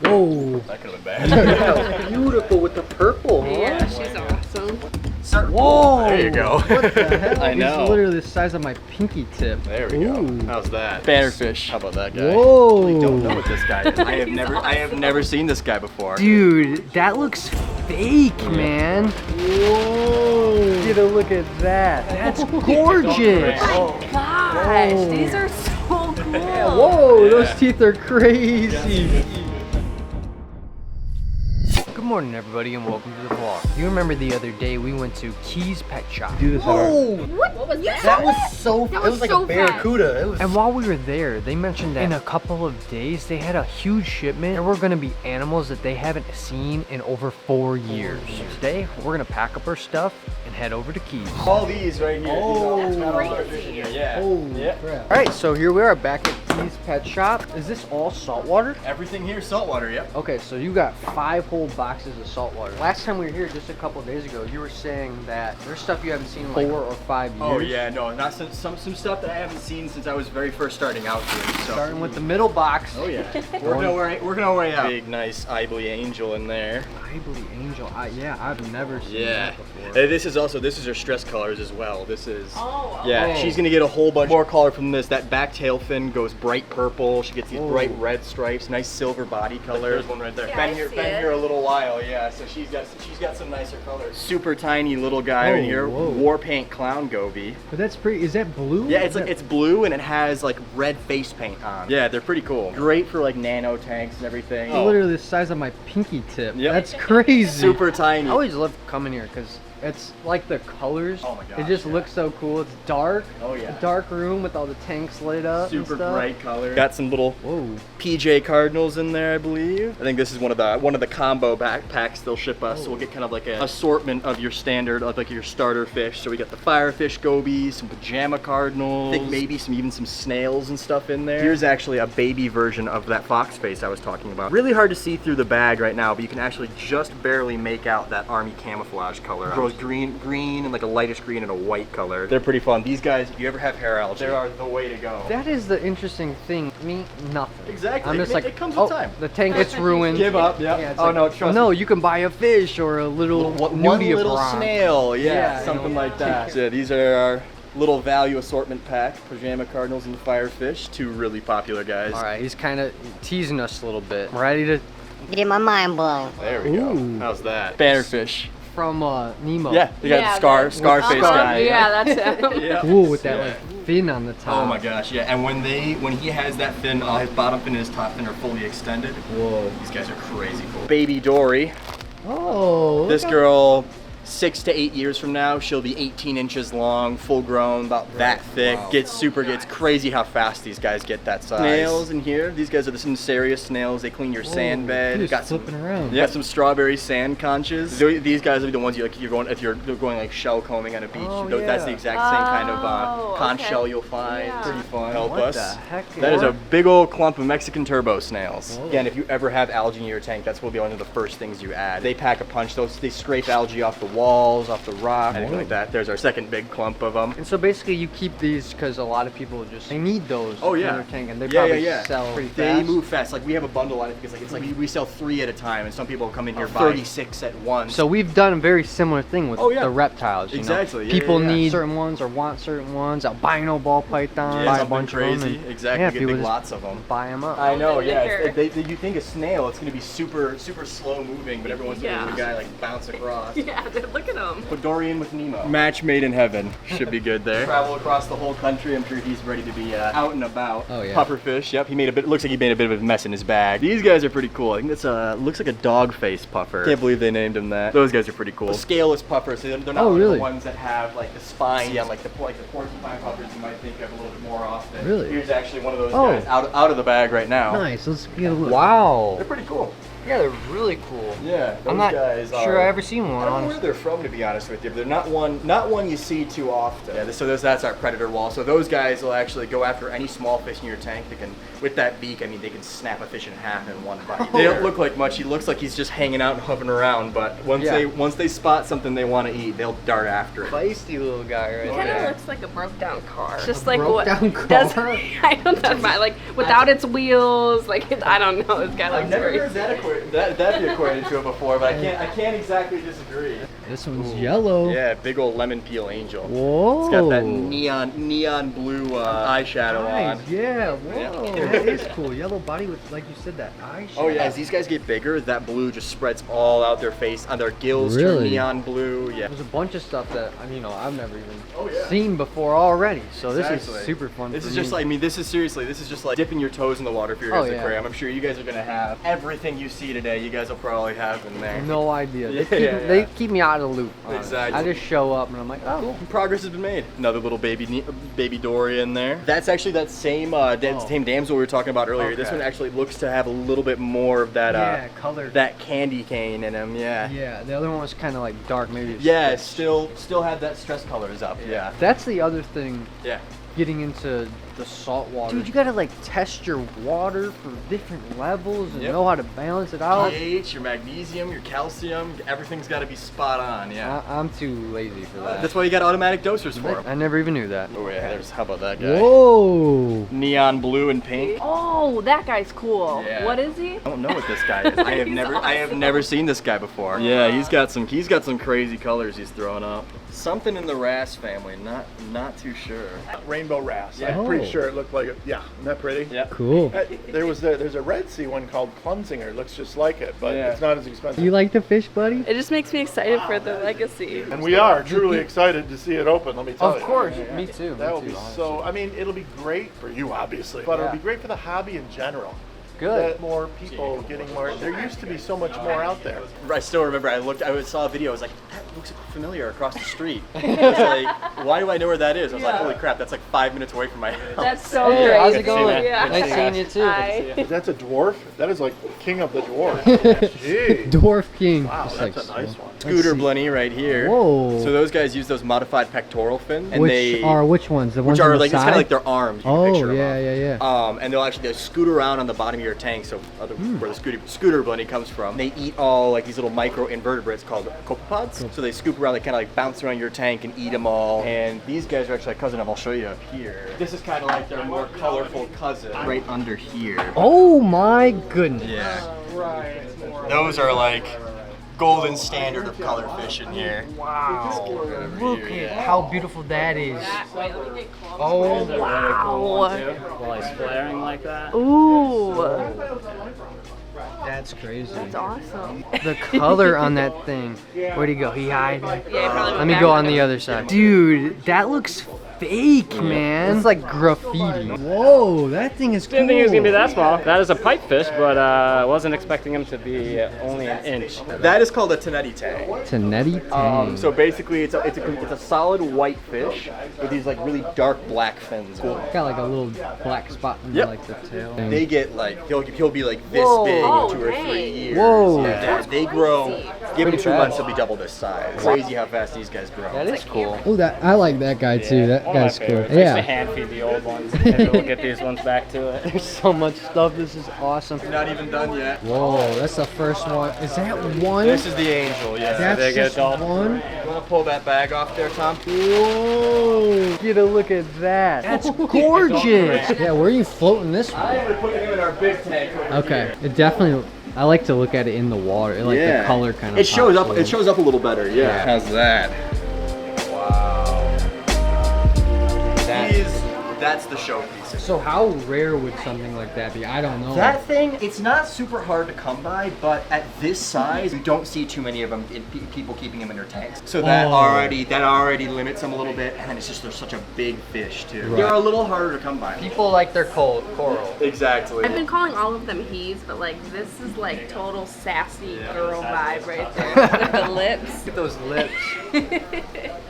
Whoa. That could have been bad. Beautiful with the purple, huh? Yeah, she's awesome. Whoa! There you go. What the hell? I know. He's literally the size of my pinky tip. There we go. Ooh. How's that? Bannerfish. How about that guy? Whoa! I don't know what this guy is. I have He's never seen this guy before. Dude, that looks fake, man. Whoa! Get a look at that. That's gorgeous. Oh my gosh, Whoa. these are so cool. Whoa, those teeth are crazy. Good morning, everybody, and welcome to the vlog. You remember the other day we went to Key's Pet Shop. Do this. What was that? That was so. That It was like so a barracuda. It was. And while we were there, they mentioned that in a couple of days they had a huge shipment. There were going to be animals that they haven't seen in over 4 years. Today, we're gonna pack up our stuff and head over to Key's. All these right here. Oh, these are that's fish in crazy. here. Yeah. Holy Yeah. crap. All right, so here we are back at Key's Pet Shop. Is this all saltwater? Everything here is saltwater. Yep. Okay, so you got 5 whole boxes of saltwater. Last time we were here, just a couple of days ago, you were saying that there's stuff you haven't seen in like 4 or 5 years. Oh yeah, no, not some stuff that I haven't seen since I was very first starting out here. So. Starting with the middle box. Oh yeah. Working our way out. Big, nice Ivory angel in there. Ivory angel. Yeah, I've never seen Yeah. that before. This is her stress colors as well. This is. Oh, Yeah, oh. she's gonna get a whole bunch more color from this. That back tail fin goes bright purple. She gets these Whoa. bright red stripes. Nice silver body color. There's one right there. Yeah, I been see here it. a little while. Yeah, so she's got some nicer colors. Super tiny little guy Oh, right here. whoa. War paint clown goby. But that's pretty. Is that blue? Yeah, it's blue and it has like red face paint on. Yeah, they're pretty cool. Great for like nano tanks and everything. literally the size of my pinky tip. Yep. That's crazy. Super tiny. I always love coming here because it's like the colors. Oh my gosh, It just yeah. looks so cool. It's dark. Oh yeah. A dark room with all the tanks lit up. Super and stuff. bright color. Got some little Whoa. PJ Cardinals in there, I believe. I think this is one of the combo backpacks they'll ship us. So we'll get kind of like an assortment of your standard, of like your starter fish. So we got the firefish gobies, some pajama cardinals. I think maybe even some snails and stuff in there. Here's actually a baby version of that fox face I was talking about. Really hard to see through the bag right now, but you can actually just barely make out that army camouflage color. It goes green and like a lightish green and a white color. They're pretty fun. These guys, if you ever have hair allergy, they are the way to go. That is the interesting thing. Me, nothing. Exactly. I'm just It- like, it comes with oh, time. the tank, it's ruined. Give up, yep. Yeah, it's Oh, like, no, trust no, me. you can buy a fish or a little One nudie little bronze. snail, Yeah, yeah, something you know. like that. So yeah, these are our little value assortment pack. Pajama Cardinals and the Firefish, 2 really popular guys. All right, he's kind of teasing us a little bit. I'm ready to Getting my mind blown. There we Ooh. go. How's that? Bannerfish. from Nemo. Yeah, you got the Scarface guy. Yeah, that's him. Yeah. Ooh, with that Yeah. like fin on the top. Oh my gosh, yeah. And when he has that fin, his bottom fin and his top fin are fully extended. Whoa. These guys are crazy cool. Baby Dory. Oh. look This how- girl, 6 to 8 years from now, she'll be 18 inches long, full grown, about that thick. Wow. Gets crazy how fast these guys get that size. Snails in here. These guys are the Sincerius snails. They clean your sand bed. He's Got some, flipping around. yeah, some strawberry sand conches. These guys are the ones if you're going like shell combing on a beach. Oh, That's the yeah. exact same kind of Oh, conch okay. shell you'll find. Yeah. Pretty fun. Help What us. the heck? That is a What? big old clump of Mexican turbo snails. Whoa. Again, if you ever have algae in your tank, that's will be one of the first things you add. They pack a punch. They scrape algae off the walls, off the rock, anything like that. There's our second big clump of them. And so basically you keep these because a lot of people they need those Oh in yeah, their tank and they yeah, probably yeah, yeah. sell pretty They fast. move fast. Like we have a bundle on it because it's like we sell 3 at a time, and some people come in here buy 36 at once. So we've done a very similar thing with Oh, yeah. the reptiles. You Exactly, know? yeah, People yeah, yeah. need certain ones or want certain ones. Albino ball python, yeah, buy a something bunch crazy. of them. And, Exactly, yeah, get people big just lots of them. buy them up. I know, Oh, yeah. liquor. You think a snail, it's gonna be super slow moving, but every once in a while, Yeah. the guy like bounce across. Yeah, look at him. Put Dorian with Nemo. Match made in heaven. Should be good there. Travel across the whole country. I'm sure he's ready to be out and about. Oh, yeah. Pufferfish. Yep. Looks like he made a bit of a mess in his bag. These guys are pretty cool. I think that's looks like a dog face puffer. Can't believe they named him that. Those guys are pretty cool. Scaleless puffers. So they're not Oh, like really? the ones that have like the spine. Yeah, like the porcupine puffers you might think of a little bit more often. Really? Here's actually one of those Oh. guys out of the bag right now. Nice. Let's get a look. Wow. They're pretty cool. Yeah, they're really cool. Yeah, I'm not sure I ever seen one. I don't know where Honestly. they're from, to be honest with you. But they're not one you see too often. Yeah, so that's our predator wall. So those guys will actually go after any small fish in your tank. They can, with that beak, I mean, they can snap a fish in half in one bite. They don't look like much. He looks like he's just hanging out and hovering around. But once they spot something they want to eat, they'll dart after it. Feisty little guy right It kind of there. looks like a broke down car. Just A like broke what down does car? I don't know, like without its wheels, like I don't know. It's kind of I've never heard that be equated to it before, but I can't exactly disagree. This one's yellow. Yeah, big old lemon peel angel. Whoa. It's got that neon blue eyeshadow on. Nice. Yeah, whoa. That is cool. Yellow body with, like you said, that eyeshadow. Oh yeah, as these guys get bigger, that blue just spreads all out their face, on their gills turn Really? neon blue. Yeah. There's a bunch of stuff that I've never even seen before already. So this Exactly. is super fun. This for is just me. like, I mean, this is just like dipping your toes in the water for your guys' aquarium. I'm sure you guys are gonna have everything you see today. You guys will probably have in there. No idea. Yeah, They keep me out of the loop. honestly. Exactly. I just show up and I'm like, oh, cool. Progress has been made. Another little baby Dory in there. That's actually that same same damsel we were talking about earlier. This Okay. one actually looks to have a little bit more of that color. that candy cane in him. Yeah. Yeah, the other one was kind of like dark, maybe. It's Yeah, stretched. still have that stress colors up. Yeah. That's the other thing. Yeah. Getting into the salt water. Dude, you gotta like test your water for different levels and know how to balance it out. pH, your magnesium, your calcium, everything's got to be spot on. Yeah. I'm too lazy for that. That's why you got automatic dosers for them. I never even knew that. Oh yeah, how about that guy? Whoa! Neon blue and pink. Oh, that guy's cool. Yeah. What is he? I don't know what this guy is. I have never seen this guy before. Yeah, he's got some crazy colors he's throwing up. Something in the wrasse family, not too sure. Rainbow wrasse. Yeah. I'm pretty sure it looked like it. Yeah, isn't that pretty? Yeah. Cool. There's a Red Sea one called Plunsinger. It looks just like it, but it's not as expensive. You like the fish, buddy? It just makes me excited for the legacy. And we are truly excited to see it open, let me tell you. Of course. Me too. That will be so, I mean, it'll be great for you, obviously, but it'll be great for the hobby in general. Good. That more people getting more, there used to be so much more out there. I still remember I saw a video, I was like, that looks familiar across the street. I was like, why do I know where that is? I was like, holy crap, that's like 5 minutes away from my house. That's so Hey, great. how's it going? Yeah. Nice seeing you too. Hi. That's a dwarf? That is like king of the dwarf. Jeez. Dwarf King. Wow, Just that's like a nice small. one. Scooter Blenny right here. Whoa. So those guys use those modified pectoral fins, and Which ones? The ones which are on the like side? it's kind of like their arms. You can picture Oh, them yeah, up. yeah. And they'll scoot around on the bottom of your tank. So where the scooter Blenny comes from, they eat all like these little micro invertebrates called copepods. So they scoop around, they kind of like bounce around your tank and eat them all. And these guys are actually a cousin of. I'll show you up here. This is kind of like their more colorful cousin right under here. Oh my goodness. Yeah. Those are like golden standard of color fish in here. Wow. Look at how beautiful that is. Oh, Wow. While he's flaring like that. Ooh. that's crazy. That's awesome. The color on that thing. Where'd he go? He hide? Yeah, probably Let me go on the other side. Dude, that looks fake, man. It's like graffiti. Whoa, that thing is cool. Didn't think he was gonna be that small. That is a pipefish, but wasn't expecting him to be only an inch. That is called a Tenetti tang. Tenetti tang. So basically, it's a solid white fish with these like really dark black fins. Cool. Got like a little black spot in like the tail. They get like he'll be like this Whoa. big Oh, in 2 or 3 dang. years. Whoa. Yeah, they grow. Give them Pretty 2 months, fast. they'll be double this size. Crazy how fast these guys grow. That is cool. Oh, that I like that guy too. That One of my guy's cool. favorites. I used to Yeah. hand feed the old ones. Maybe we'll get these ones back to it. There's so much stuff. This is awesome. Not even done yet. Whoa, that's the first one. Is that one? This is the angel. Yeah. That's they get just adult. one. You want to pull that bag off there, Tom? Whoa! Get a look at that. That's gorgeous. Yeah, where are you floating this one? I'm gonna put him in our big tank. Okay, it definitely. I like to look at it in the water. Like the color kind of. It shows pops up. a It shows up a little better. Yeah. How's that? Wow. That's the showpiece. So how rare would something like that be? I don't know. That thing, it's not super hard to come by, but at this size, you don't see too many of them. People keeping them in their tanks. So that already limits them a little bit, and then it's just they're such a big fish too. Right. They're a little harder to come by. People like their coral. Exactly. I've been calling all of them he's, but like this is like total sassy girl vibe right there. With the lips. Look at those lips.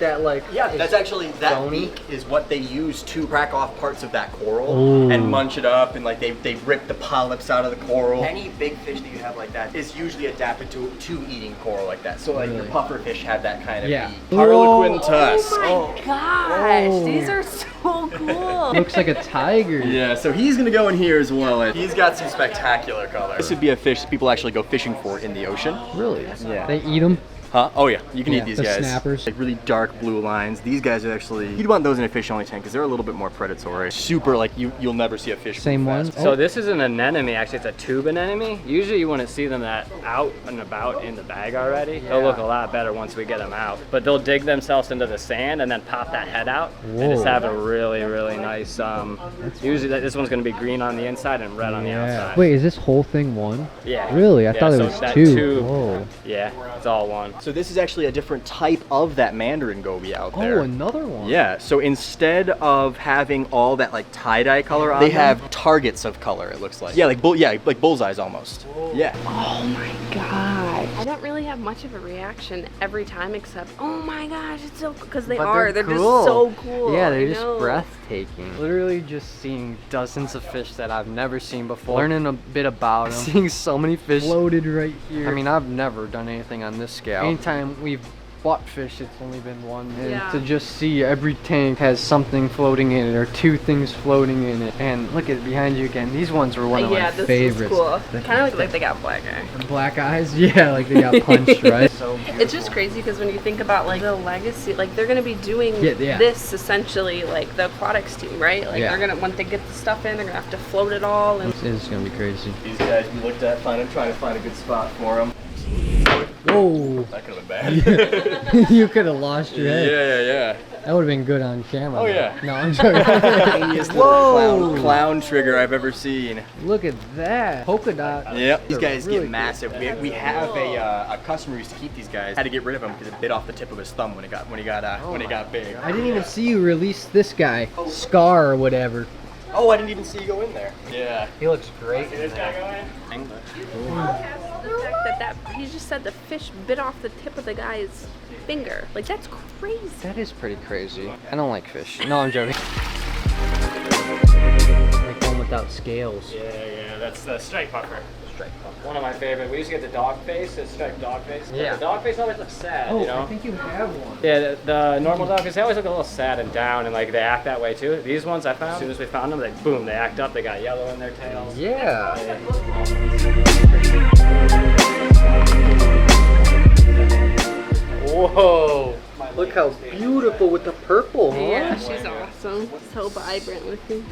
That like Yeah, that's actually that bony. beak is what they use to crack off parts of that coral. coral and munch it up, and like they rip the polyps out of the coral. Any big fish that you have like that is usually adapted to eating coral like that. So like your puffer fish have that kind of Harlequin tusk. Oh my gosh, these are so cool. Looks like a tiger. Yeah, so he's gonna go in here as well. And he's got some spectacular colors. This would be a fish that people actually go fishing for in the ocean. Really? Yeah. They eat them? Huh? Oh yeah, you can eat these the guys. snappers. Like really dark blue lines. These guys are actually, you'd want those in a fish only tank because they're a little bit more predatory. Super, like you'll never see a fish Same move one? fast. So this isn't an anemone, actually it's a tube anemone. Usually you wouldn't see them that out and about in the bag already. They'll look a lot better once we get them out. But they'll dig themselves into the sand and then pop that head out and just have a really, really nice, usually this one's gonna be green on the inside and red on the outside. Wait, is this whole thing one? Yeah. Really? I thought it so was that two. tube, Whoa. yeah, it's all one. So this is actually a different type of that mandarin goby out there. Oh, another one. Yeah, so instead of having all that like tie-dye color on, they have targets of color, it looks like. Yeah, like bullseyes almost. Yeah. Oh my god. I don't really have much of a reaction every time except, oh my gosh, it's so cool. Because they're just so cool. Yeah, they're I just know. breathtaking. Literally just seeing dozens of fish that I've never seen before. Learning a bit about them. Seeing so many fish. Floated right here. I mean, I've never done anything on this scale. Anytime we've bought fish, it's only been one. And to just see every tank has something floating in it or two things floating in it. And look at behind you again. These ones were one of my this favorites. is cool. Kind of look like they got black eye. Black eyes? Yeah, like they got punched, right? so beautiful. It's just crazy because when you think about like the legacy, like they're gonna be doing this essentially, like the aquatics team, right? Like they're gonna, once they get the stuff in, they're gonna have to float it all. And It's gonna be crazy. These guys we looked at trying to find a good spot for them. Whoa! That could have been bad. You could have lost your head. Yeah. That would have been good on camera. Oh, though. yeah. No, I'm joking. Tiniest little clown trigger I've ever seen. Look at that. Polka dot. Yep. These guys Really get massive. We have a customer who used to keep these guys. Had to get rid of him because it bit off the tip of his thumb when he got big. I didn't even see you release this guy. Scar or whatever. Oh, I didn't even see you go in there. Yeah. He looks great. See this guy go in? the fact that he just said the fish bit off the tip of the guy's finger. Like, that's crazy. That is pretty crazy. I don't like fish. No, I'm joking. Like one without scales. Yeah, that's the striped puffer. One of my favorite. We used to get the dog face, the striped dog face. Yeah. The dog face always looks sad, you know? I think you have one. Yeah, the normal dog face, they always look a little sad and down, and like they act that way too. These ones I found, as soon as we found them, they act up, they got yellow in their tails. Yeah. Whoa. Look how beautiful with the purple, huh? Yeah, she's awesome. So vibrant looking.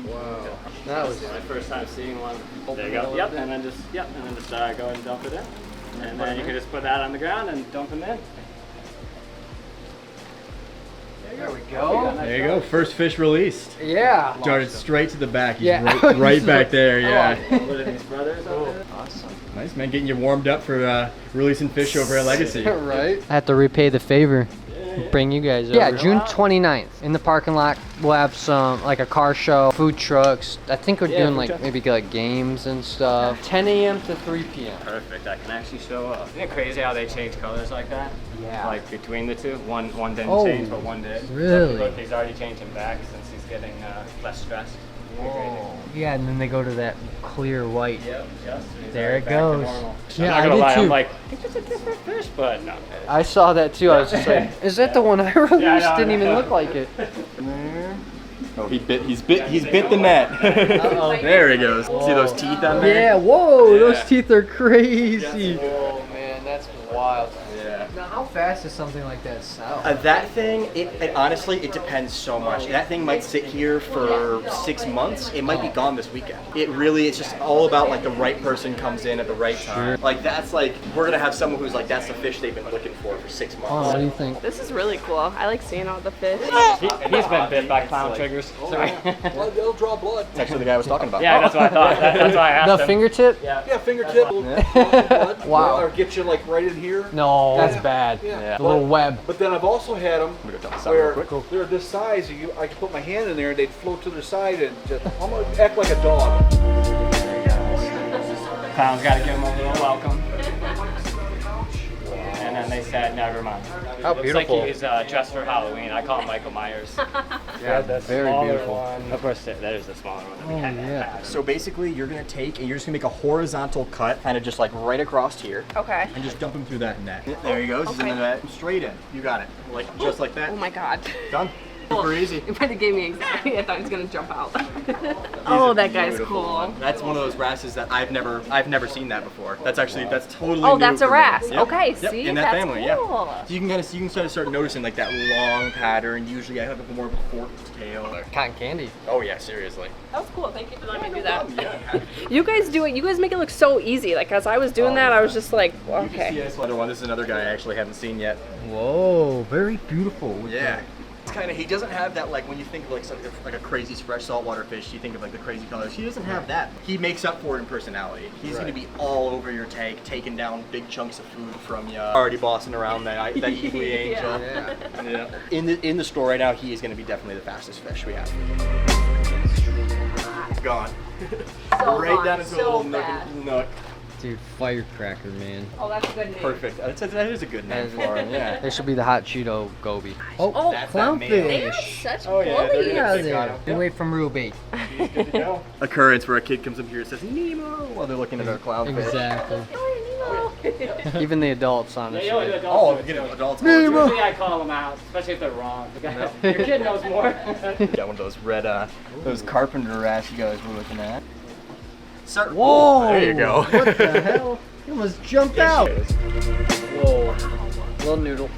Wow. That was my first time seeing one. There you go. Yep, and then just go ahead and dump it in. And then you can just put that on the ground and dump them in. There we go. There you go, first fish released. Yeah. Darted straight to the back. He's Yeah. right back there, yeah. What are these brothers over there? Awesome. Nice, man, getting you warmed up for releasing fish over at Legacy. Right? I have to repay the favor. Bring you guys over. Yeah, June 29th in the parking lot. We'll have some, like a car show, food trucks. I think we're doing like maybe like games and stuff. 10 a.m. to 3 p.m. Perfect, I can actually show up. Isn't it crazy how they change colors like that? Yeah. Like between the two? One didn't Oh, change, but one did. really? Look, he's already changing back since he's getting less stressed. Yeah, and then they go to that clear white. Yep, yes. he's There already it back to goes. normal. Yeah, I'm not I gonna did lie, too. I'm like, I think it's a different fish, but no. I saw that too. I was just like, is that the one I released? Yeah, Didn't even look like it. Oh, he's bit the net. There he goes. See those teeth on there? Yeah, whoa, Yeah. those teeth are crazy. Oh man, that's wild. Yeah. Now, how fast does something like that sell? That thing, it honestly, it depends so much. That thing might sit here for 6 months. It might be gone this weekend. It's just all about like the right person comes in at the right time. Like that's like, we're gonna have someone who's like, that's the fish they've been looking for 6 months. Oh, what do you think? This is really cool. I like seeing all the fish. He's been bit by clown triggers. Sorry. They'll draw blood. That's actually the guy I was talking about. Yeah, that's what I thought. That's why I asked The him. fingertip? Yeah, fingertip. Blood. Wow. Or get you like right in here. No, that's bad. Yeah. The little web. But then I've also had them I'm gonna go down the side real where quick. they're this size. I could put my hand in there and they'd float to their side and just almost act like a dog. Clown's got to give him a little welcome. And then they they said, never mind. How Looks beautiful. like he's dressed for Halloween. I call him Michael Myers. Yeah, the very smaller beautiful. one. Of course, that is the smaller one. That we had yeah. So basically, you're gonna take and you're just gonna make a horizontal cut, kind of just like right across here, Okay. and just dump him through that net. There he goes. He's in the net. Straight in. You got it. Like just like that. Oh my god. Done. Super easy. It might have gave me anxiety. I thought he was gonna jump out. Oh, that guy's Beautiful cool. one. That's one of those wrasses that I've never seen that before. That's actually totally Oh, new that's a for me. wrasse. Yep. Okay, Yep. see, in that that's family, cool. yeah. So you can start noticing like that long pattern. Usually I have a more of a forked tail. Cotton candy. Oh yeah, seriously. That was cool. Thank you for letting me do that. Yeah. You guys do it. You guys make it look so easy. Like as I was doing that, I was just like, well, You can see okay. this other one. This is another guy I actually haven't seen yet. Whoa, very beautiful. Yeah. It's kind of, he doesn't have that, like when you think of like something like a crazy fresh saltwater fish, you think of like the crazy colors. He doesn't have that. He makes up for it in personality. He's going to be all over your tank, taking down big chunks of food from you. Already bossing around that eagly angel. Yeah. In the store right now, he is going to be definitely the fastest fish we have. Gone. So Right gone, down into so a little bad. nook. Dude, firecracker, man. Oh, that's a good name. Perfect. That is a good name for him. Yeah. This should be the hot Cheeto goby. Oh, That's that They male. are such Oh, yeah, bullies. they're Yeah, They got him. Away from Ruby. He's good to go. Occurrence where a kid comes up here and says Nemo while they're looking at our clownfish. Exactly. Even the adults, honestly. Yeah, you only do Oh, adults. you get adults. Usually I call them out, especially if they're wrong. Your kid knows more. Got one of those red, those carpenter rats you guys were looking at. Sir. Whoa! There you go. What the hell? He almost jumped out. Whoa. Little noodle.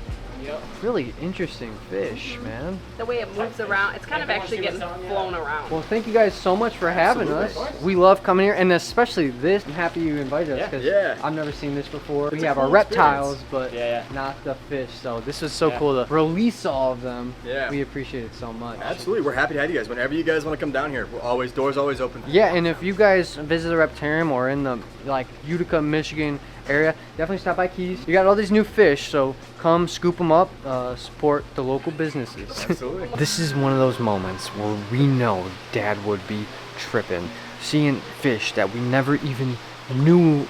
Yep. Really interesting fish, man. The way it moves around, it's kind of actually getting flown around. Well, thank you guys so much for having us. We love coming here, and especially this. I'm happy you invited us because Yeah. I've never seen this before. We a have cool our reptiles, experience. but not the fish. So this was so Yeah. cool to release all of them. Yeah. We appreciate it so much. Absolutely, we're happy to have you guys. Whenever you guys want to come down here, doors always open. Yeah, and if you guys visit the Reptarium or in the like Utica, Michigan area, definitely stop by Keys. You got all these new fish, so come scoop them up, support the local businesses. Absolutely. This is one of those moments where we know Dad would be tripping, seeing fish that we never even knew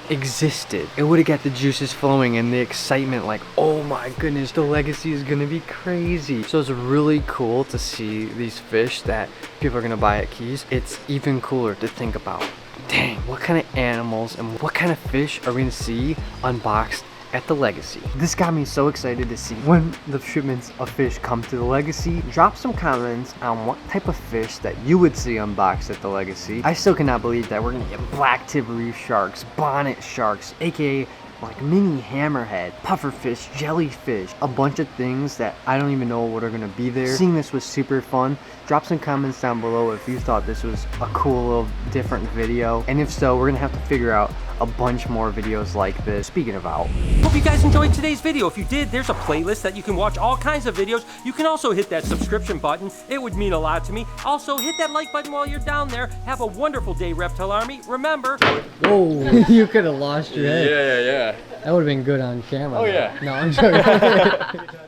existed. It would have got the juices flowing and the excitement, like, oh my goodness, the legacy is gonna be crazy. So it's really cool to see these fish that people are gonna buy at Keys. It's even cooler to think about, dang, what kind of animals and what kind of fish are we gonna see unboxed at the Legacy? This got me so excited to see when the shipments of fish come to the Legacy. Drop some comments on what type of fish that you would see unboxed at the Legacy. I still cannot believe that we're gonna get black tip reef sharks, bonnet sharks, aka like mini hammerhead, pufferfish, jellyfish, a bunch of things that I don't even know what are gonna be there. Seeing this was super fun. Drop some comments down below if you thought this was a cool little different video, and if so, we're gonna have to figure out a bunch more videos like this. Speaking of out, Hope you guys enjoyed today's video. If you did, there's a playlist that you can watch all kinds of videos. You can also hit that subscription button. It would mean a lot to me. Also, hit that like button while you're down there. Have a wonderful day, Reptile Army. Remember, Whoa, you could have lost your head. Yeah. That would have been good on camera. Oh, though. yeah. No, I'm joking.